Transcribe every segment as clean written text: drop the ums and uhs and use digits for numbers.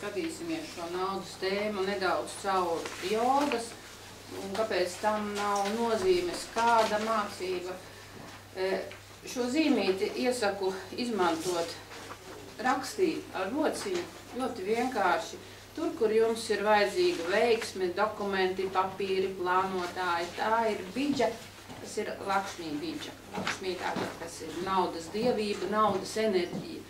skatīsimies šo naudas tēmu nedaudz caur jogas, un kāpēc tam nav nozīmes kāda mācība. Šo zīmīti iesaku izmantot, rakstīt ar rociņu ļoti vienkārši. Tur, kur jums ir vajadzīga veiksme, dokumenti, papīri, plānotāji, tā ir bidža, tas ir Lakšmī bidža. Lakšmī tātad, kas ir naudas dievība, naudas enerģija.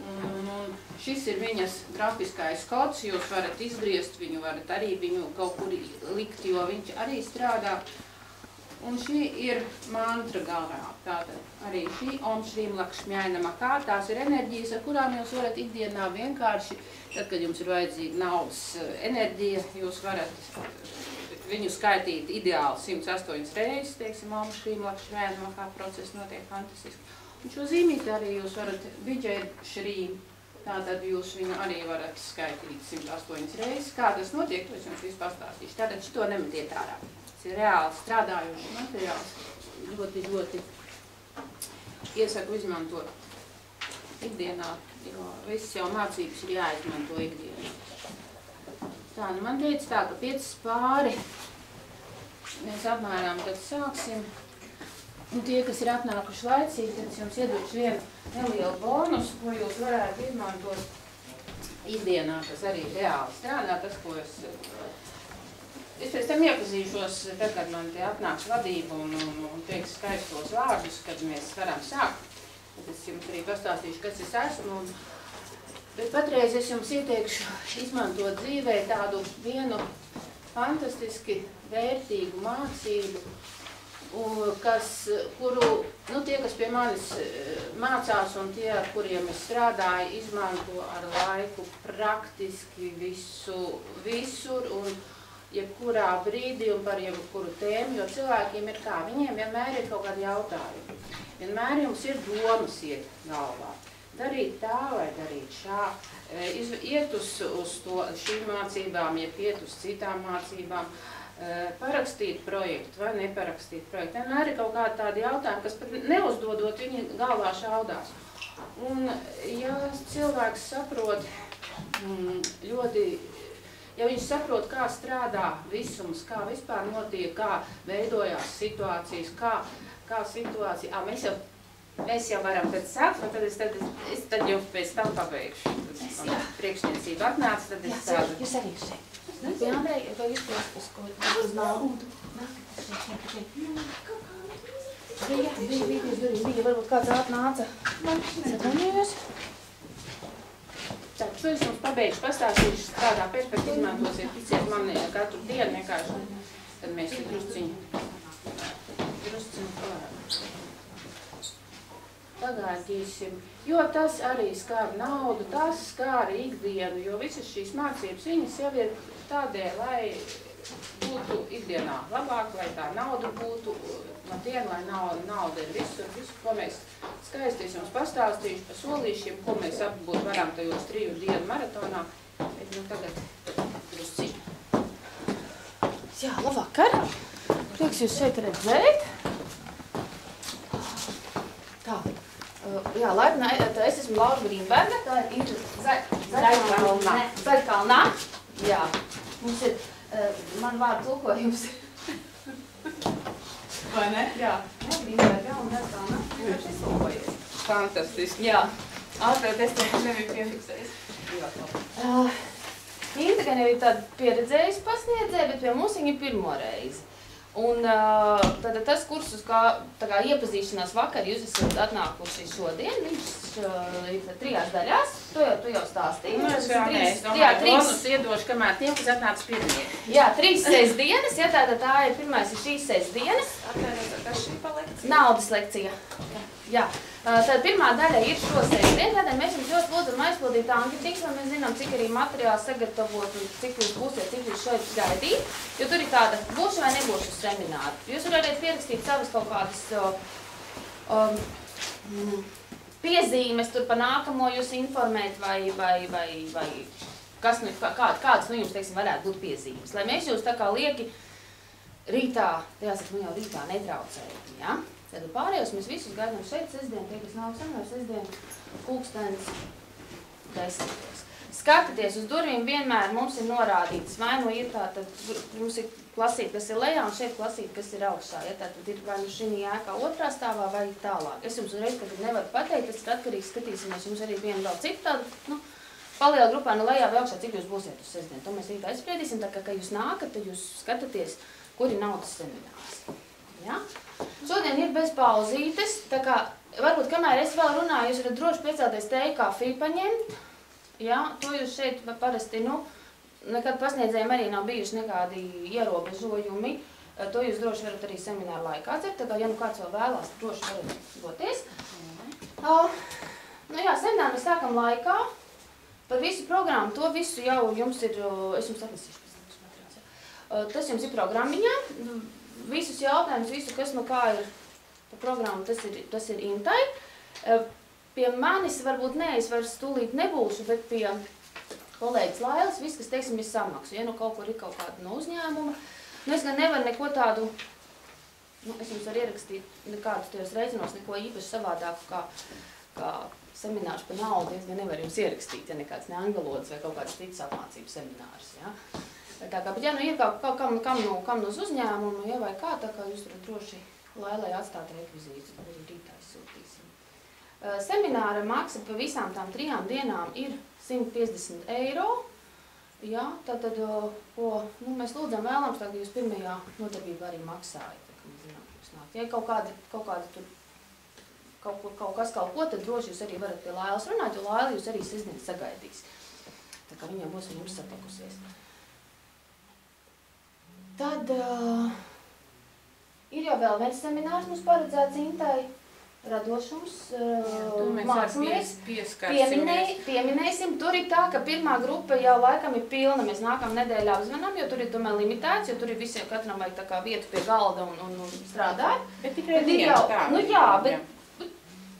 Un šis ir viņas grafiskais kods, jūs varat izgriezt viņu, varat arī viņu kaut kur likt, jo viņš arī strādā. Un šī ir mantra galvā. Tātad arī šī Om Šrīm Lakšmjai Namah, tās ir enerģijas, ar kurām jūs varat ikdienā vienkārši, tad, kad jums ir vajadzīga naudas enerģija, jūs varat viņu skaitīt ideāli 108 reizes, teiksim, Om Šrīm Lakšmjai Namah, process notiek fantastiski. Un šo zīmīti arī jūs varat Vidžai Šrīm, tātad jūs viņu arī varat skaitīt 108 reizes. Kā tas notiek, to es jums visu pastāstīšu. Tātad šito nemetiet ārā. Tas ir reāls strādājošs materiāls. Ļoti iesaku izmantot ikdienā, jo visas jau mācības ir jāizmanto ikdienā. Tā, nu man teica tā, ka 5 pāri mēs apmēram tad sāksim. Un tie, kas ir atnākuši laicīgi, tad es jums iedošu vienu nelielu bonusu, ko jūs varētu izmantot ikdienā, kas arī reāli strādā, tas, ko es pēc tam iepazīšos, tad, kad man te atnāks vadība un teiks skaistos vārdus, kad mēs varam sākt. Tad es jums arī pastāstīšu, kas es esmu. Bet patreiz es jums ieteikšu izmantot dzīvē tādu vienu fantastiski vērtīgu mācību, kuru, tie, kas pie manis mācās un tie, ar kuriem es strādāju, izmanto ar laiku praktiski visur un jebkurā brīdī un par jebkuru tēmu, jo cilvēkiem ir kā, viņiem vienmēr ir kaut kādi jautājumi. Vienmēr jums ir domas iet galvā. Darīt tā vai darīt šā, iet uz šīm mācībām, iet uz citām mācībām, parakstīt projektu vai neparakstīt projektu. Vienmēr ir kaut kādi tādi jautājumi, kas pat neuzdodot, viņi galvā šaudās. Un, ja cilvēks saprot ja viņš saprot, kā strādā visums, kā vispār notiek, kā veidojās situācijas, kā situācija, mēs jau varam pēc sākt, un tad jau pēc tam pabeigšu. Priekšniecība atnāca, tad es tādu. Jūs arī šeit. Jā, Andrei, vai izprast uz naudu? Bija, varbūt kāds atnāca. Satvainojos. Tā, šo es jums pabeigšu, pastāstīšu, kādā perspektīvā izmantosiet, ticiet man katru dienu vienkārši, tad mēs te drusciņu pagādīsim, jo tas arī skar naudu, tas skar ikdienu, jo visas šīs mācības, viņas jau ir tādēļ, lai būtu ikdienā labāk, lai tā nauda būtu no dienu, lai nauda ir visur, ko mēs skaisti es jums pastāstīšu pa solīšiem, ko mēs apbūt varam tajos 3 dienu maratonā, bet tagad drusciņu. Jā, labvakar! Prieks jūs šeit redzēt. Tā. Jā, laipni, es esmu Laura Grīnberga, tā ir Zaļkalnā. Jā, mums ir, man vārdu tulkojums. Vai ne? Jā, Grīnberga un Zaļkalnā. Viņš iztulkojies. Fantastiski. Jā. Ātrāt, es te nebiju piefiksējis. Inta gan jau ir tāda pieredzējusi pasniedzēja, bet pie mums viņa ir pirmo reizi. Un tad tas kurs, uz kā iepazīšanās vakar jūs esat atnākuši šodien, viņš ir 3 daļās, tu jau stāstīji. Es domāju, bonus iedošu, kamēr tiem, kas atnāca pirmie. Jā, 3 sestdienas, ja tā ir pirmais ir šīs sestdienas. Atvainojiet, kas šī pa lekcija? Naudas lekcija. Jā. Tad pirmā daļa ir šo sestdienu, tādēļ mēs jums ļoti lūdzam aizpildīt anketītes, lai mēs zinām, cik arī materiāli sagatavot un cik jūs būsiet, cik jūs šeit gaidīt. Jo tur ir tāda, būšu vai nebūšu uz semināru. Jūs varētu pierakstīt savas kaut kādas piezīmes, tur pa nākamo jūs informēt vai kādas no jums, teiksim, varētu būt piezīmes. Lai mēs jūs tā kā lieki rītā, jāsaka, man jau rītā netraucējam, ja? Tad pārējos mēs visus gaidām šeit sestdien, tie, kas nav semināru sestdien, 10:00. skatieties uz durvīm, vienmēr mums ir norādīts, vai nu ir tā, tad mums ir klasīte, kas ir lejā, un šeit klasīte, kas ir augšā. Ja, tad ir vai nu šī ēkā otrā stāvā vai tālāk. Es jums uzreiz tagad nevaru pateikt, tas ir atkarīgs, skatīsimies, jums arī viena vēl citu tādu, nu, paliela grupā no lejā vai augšā, cik jūs būsiet uz sestdienu. To mēs rītā aizspriedīsim, tā kā jūs nākat, tad jūs skatāties, kur ir naudas seminārs. Ja? Šodien ir bez pauzītes, tā kā varbūt kamēr es vēl runāju, jūs varat droši piecelties teju kafiju paņemt. Ja, to jūs šeit parasti, nu, nekad pasniedzējiem arī nav bijuši nekādi ierobežojumi. To jūs droši varat arī semināru laikā dzert, tā kā, ja nu kāds vēl vēlās, droši varat doties. Nu jā, semināru mēs sākam laikā. Par visu programmu, to visu jau jums ir, es jums atnesīšu pēc tam materiāls, ja. Tas jums ir programmiņā. Visus jautājumus, visu, kas nu kā ir par programmu, tas ir Intai. Pie manis varbūt nē, es vairs tūlīt nebūšu, bet pie kolēģis Lailas, viss, kas, teiksim, ir samaksu. Ja nu kaut kur ir kaut kāda no uzņēmuma, nu es gan nevaru neko tādu, nu es jums varu ierakstīt nekādus tajos reizinos, neko īpaši savādāku kā seminārs par naudu, es gan nevaru jums ierakstīt, ja nekāds ne angļu valodas vai kaut kāds cits apmācības seminārs. Ja? Tā kā, bet ja nu ir kaut kam no uzņēmuma, ja, vai kā, tā kā jūs varat droši Lailai atstāt rekvizītus, tad arī rītā izsūtīsim. Semināra maksa pa visām tām 3 dienām ir 150 €. Ja, tātad, ko nu, mēs lūdzam vēlams, tā, ka jūs pirmajā nodarbībā arī maksājat. Tā, ka mēs zinām, ka jūs nāk. Ja kaut kādi tur, kaut kas, tad droši jūs arī varat pie Lailas runāt, jo Laila jūs arī sestdien sagaidīs. Tā kā viņam būs ar jums satikusies. Tad ir jau vēl viens seminārs mums paredzēts Intai. Radošums, mācāmies, pieminēsim. Tur ir tā, ka pirmā grupa jau laikam ir pilna, mēs nākamā nedēļā uzmanām, jo tur ir tomēr limitēts, jo tur ir visiem katram vajag tā kā vietu pie galda un strādāt. Bet tikai viens tā. Nu jā, bet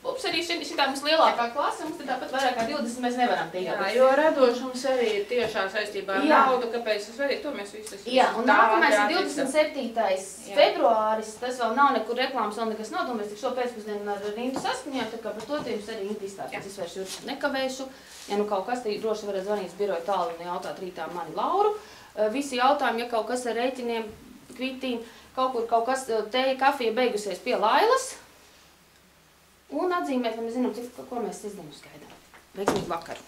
ups, arī šitā mums lielākā klase, mums tāpat vairāk kā 20 mēs nevaram tikt. Jā, jo radošums arī ir tiešā saistībā ar naudu, kāpēc tas arī, to mēs visu esam. Jā, un nākamais ir 27. februāris, tas vēl nav nekur reklāmas, vēl nekas nav, to mēs tik šo pēcpusdienu ar Rindu saskaņojam, tā kā par to jums arī Inti izstāstīs, es vairs jūs nekavēšu. Ja nu kaut kas, tad droši varat zvanīt biroju tālu un jautāt rītā mani Lauru. Visi jautājumi, ja kaut kas ar rēķiniem, kvitīm, kaut kas teja, kafija beigusies pie Lailas. Un atzīmēt, lai mēs zinām, ko mēs sestdienu skaidām. Veiksmīgu vakaru!